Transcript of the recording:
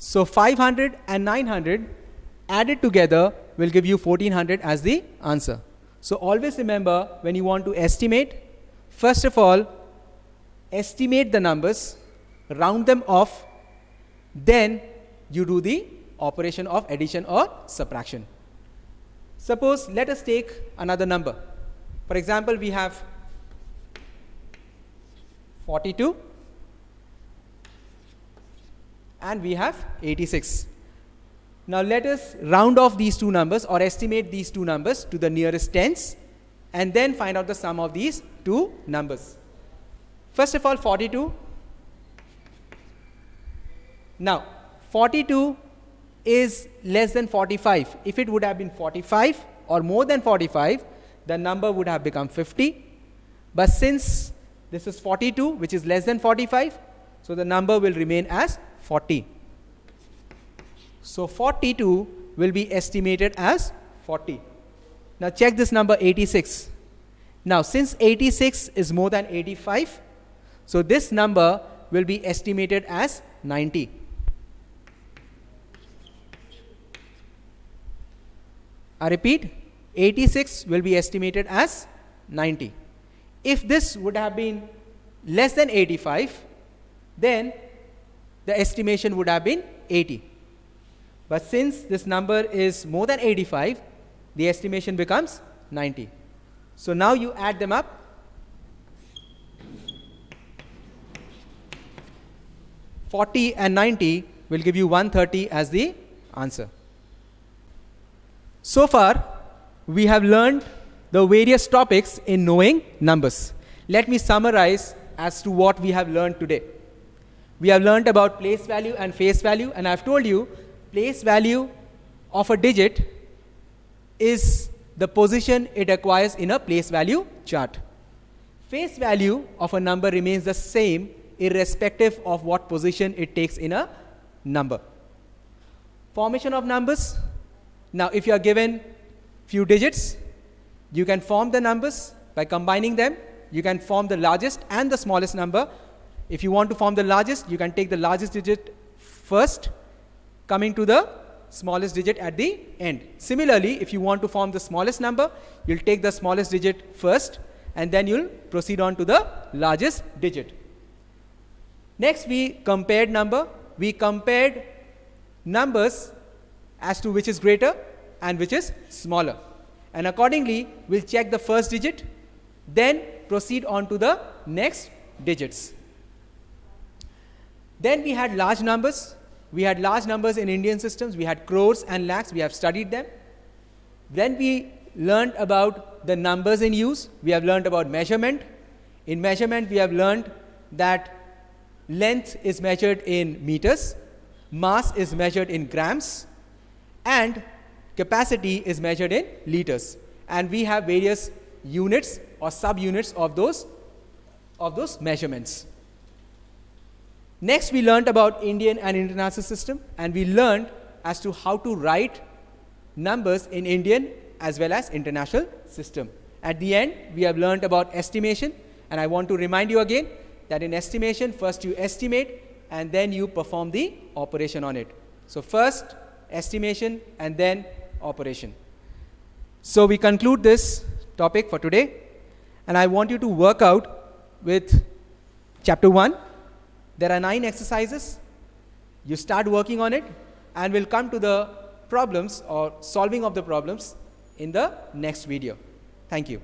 So 500 and 900 added together will give you 1400 as the answer. So always remember, when you want to estimate, first of all, estimate the numbers, round them off, then you do the operation of addition or subtraction. Suppose, let us take another number. For example, we have 42 and we have 86. Now let us round off these two numbers or estimate these two numbers to the nearest tens and then find out the sum of these two numbers. First of all, 42. Now 42 is less than 45. If it would have been 45 or more than 45, the number would have become 50. But since this is 42, which is less than 45, so the number will remain as 40. So 42 will be estimated as 40. Now check this number 86. Now since 86 is more than 85, so this number will be estimated as 90. I repeat, 86 will be estimated as 90. If this would have been less than 85, then the estimation would have been 80. But since this number is more than 85, the estimation becomes 90. So now you add them up. (40) and 90 will give you 130 as the answer. So far, we have learned the various topics in knowing numbers. Let me summarize as to what we have learned today. We have learned about place value and face value, and I have told you place value of a digit is the position it acquires in a place value chart. Face value of a number remains the same irrespective of what position it takes in a number. Formation of numbers. Now if you are given few digits, you can form the numbers by combining them. You can form the largest and the smallest number. If you want to form the largest, you can take the largest digit first, coming to the smallest digit at the end. Similarly, if you want to form the smallest number, you'll take the smallest digit first and then you'll proceed on to the largest digit. Next, we compared number. We compared numbers as to which is greater and which is smaller. And accordingly, we'll check the first digit, then proceed on to the next digits. Then we had large numbers. We had large numbers in Indian systems. We had crores and lakhs. We have studied them. Then we learned about the numbers in use. We have learned about measurement. In measurement, we have learned that length is measured in meters, mass is measured in grams, and capacity is measured in liters. And we have various units or subunits of those measurements. Next, we learned about Indian and international system, and we learned as to how to write numbers in Indian as well as international system. At the end, we have learned about estimation, and I want to remind you again that in estimation, first you estimate and then you perform the operation on it. So first estimation and then operation. So we conclude this topic for today, and I want you to work out with chapter 1. There are 9 exercises. You start working on it, and we'll come to the problems or solving of the problems in the next video. Thank you.